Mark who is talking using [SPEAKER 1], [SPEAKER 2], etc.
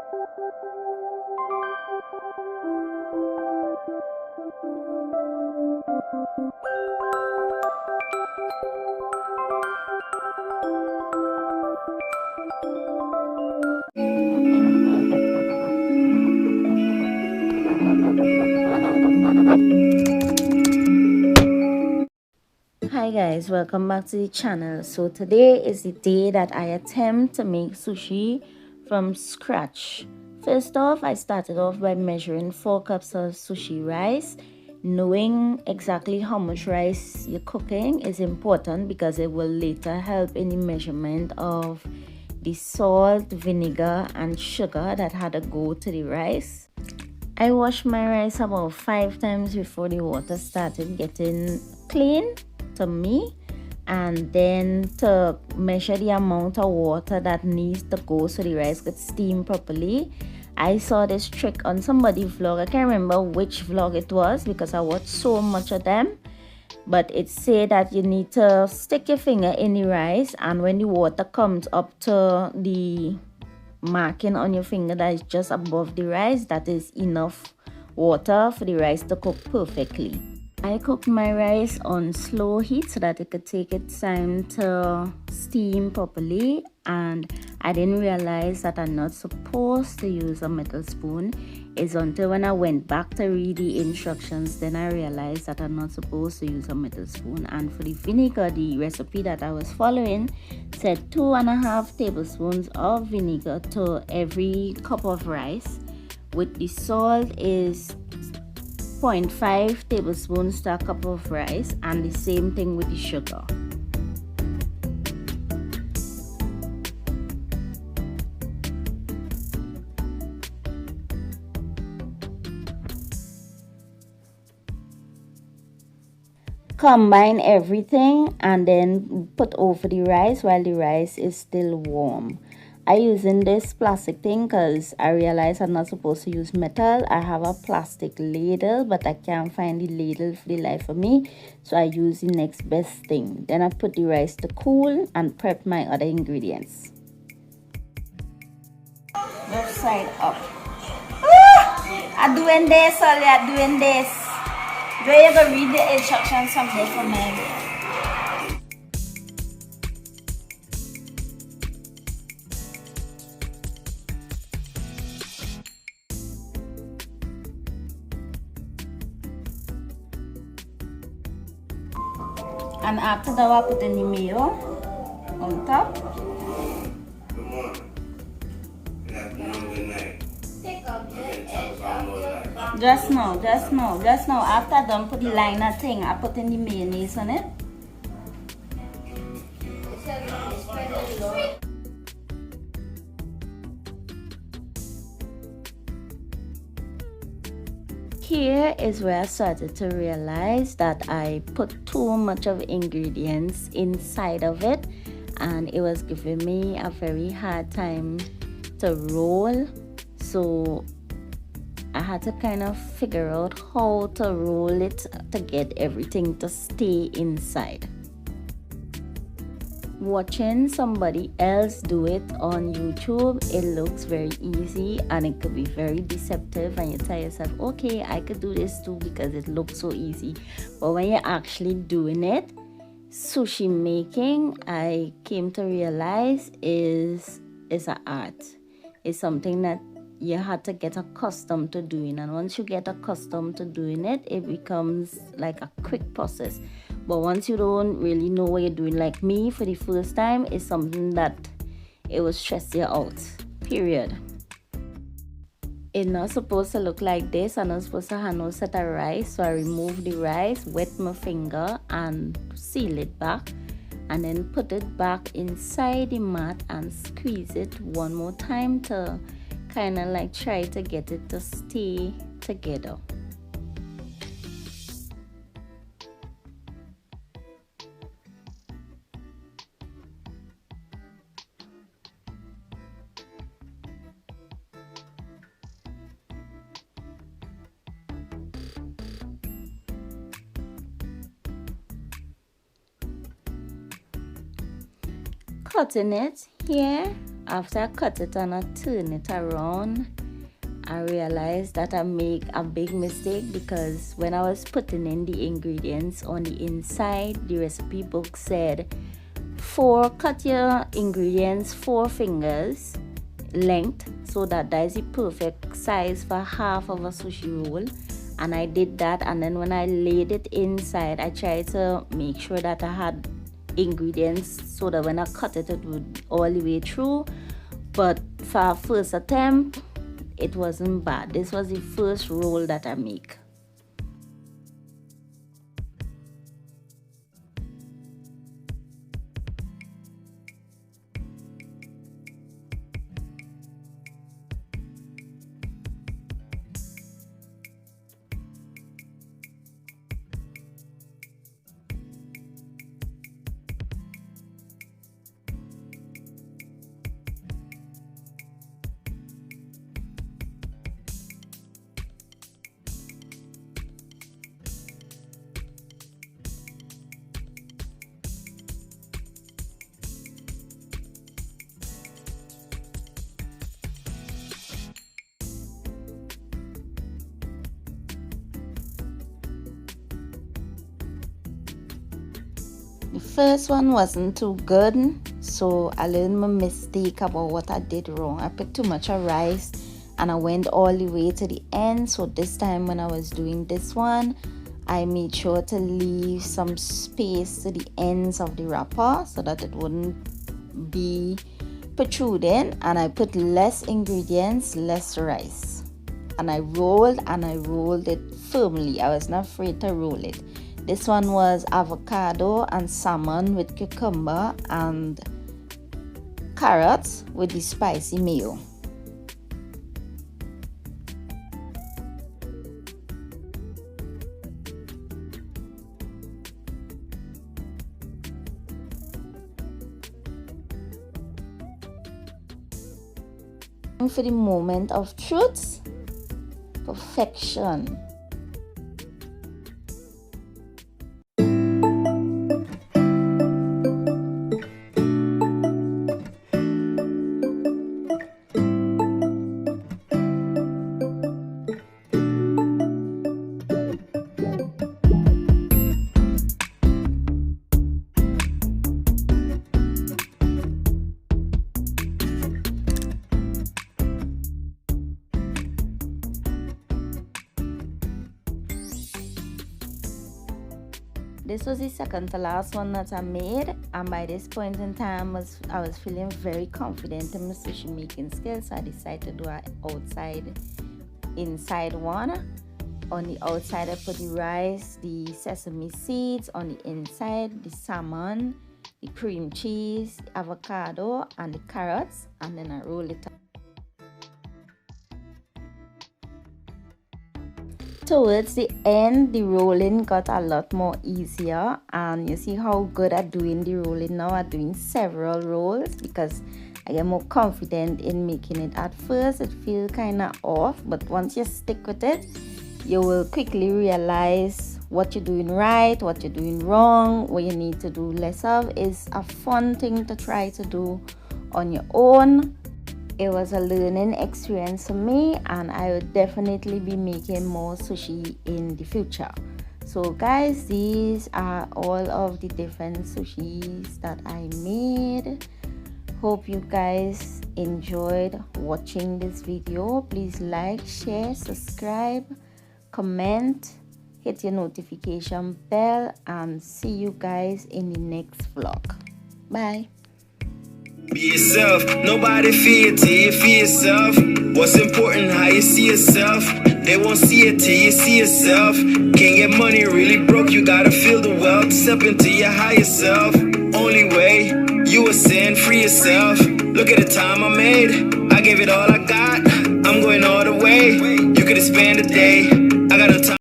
[SPEAKER 1] Hi guys, welcome back to the channel. So today is the day that I attempt to make sushi from scratch. First off, I started off by measuring 4 cups of sushi rice. Knowing exactly how much rice you're cooking is important because it will later help in the measurement of the salt, vinegar and sugar that had to go to the rice. I washed my rice about 5 times before the water started getting clean to me, and then to measure the amount of water that needs to go so the rice could steam properly. I saw this trick on somebody's vlog. I can't remember which vlog it was because I watched so much of them, but it said that you need to stick your finger in the rice, and when the water comes up to the marking on your finger that is just above the rice, that is enough water for the rice to cook perfectly. I cooked my rice on slow heat so that it could take its time to steam properly, and I didn't realize that I'm not supposed to use a metal spoon. It's until when I went back to read the instructions then I realized that I'm not supposed to use a metal spoon. And for the vinegar, the recipe that I was following said 2.5 tablespoons of vinegar to every cup of rice, with the salt is 0.5 tablespoons to a cup of rice, and the same thing with the sugar. Combine everything and then put over the rice while the rice is still warm. I using this plastic thing because I realize I'm not supposed to use metal. I have a plastic ladle, but I can't find the ladle for the life of me, so I use the next best thing. Then I put the rice to cool and prep my other ingredients. Left side up. I'm doing this, Ollie, I'm doing this. Do you ever read the instructions someday for me? And after that, I put in the mayo on top.
[SPEAKER 2] Good morning. Good afternoon, good night.
[SPEAKER 1] Just now. After I done put the liner thing, I put in the mayonnaise on it. Here is where I started to realize that I put too much of ingredients inside of it, and it was giving me a very hard time to roll. So I had to kind of figure out how to roll it to get everything to stay inside. Watching somebody else do it on YouTube, it looks very easy and it could be very deceptive, and you tell yourself, okay, I could do this too because it looks so easy. But when you're actually doing it, sushi making, I came to realize is an art. It's something that you had to get accustomed to doing, and once you get accustomed to doing it, it becomes like a quick process. But once you don't really know what you're doing, like me, for the first time, it's something that it will stress you out, period. It's not supposed to look like this. I'm not supposed to have no set of rice, so I remove the rice, wet my finger and seal it back, and then put it back inside the mat and squeeze it one more time to kind of like try to get it to stay together. Cutting it here, After I cut it and I turn it around, I realized that I make a big mistake, because when I was putting in the ingredients on the inside, the recipe book said cut your ingredients 4 fingers length, so that is the perfect size for half of a sushi roll. And I did that, and then when I laid it inside, I tried to make sure that I had ingredients so that when I cut it, it would all the way through. But for first attempt, it wasn't bad. This was the first roll that I make. The first one wasn't too good, so I learned my mistake about what I did wrong. I put too much of rice and I went all the way to the end. So this time when I was doing this one, I made sure to leave some space to the ends of the wrapper so that it wouldn't be protruding, and I put less ingredients, less rice, and I rolled it firmly. I was not afraid to roll it. This one was avocado and salmon with cucumber and carrots with the spicy mayo. For the moment of truth, perfection. This was the second to last one that I made, and by this point in time I was feeling very confident in my sushi making skills, so I decided to do an inside one. On the outside I put the rice, the sesame seeds, on the inside the salmon, the cream cheese, the avocado and the carrots, and then I roll it up. Towards the end, the rolling got a lot more easier, and you see how good I'm doing the rolling now. I'm doing several rolls because I get more confident in making it. At first it feels kind of off, but once you stick with it, you will quickly realize what you're doing right, what you're doing wrong, what you need to do less of. Is a fun thing to try to do on your own. It was a learning experience for me, and I would definitely be making more sushi in the future. So guys, these are all of the different sushis that I made. Hope you guys enjoyed watching this video. Please like, share, subscribe, comment, hit your notification bell, and see you guys in the next vlog. Bye.
[SPEAKER 3] Be yourself, nobody fear till you fear yourself. What's important, how you see yourself. They won't see it till you see yourself. Can't get money, really broke, you gotta feel the wealth. Step into your higher self. Only way, you were sin, free yourself. Look at the time I made, I gave it all I got. I'm going all the way, you could spend a day. I got no time.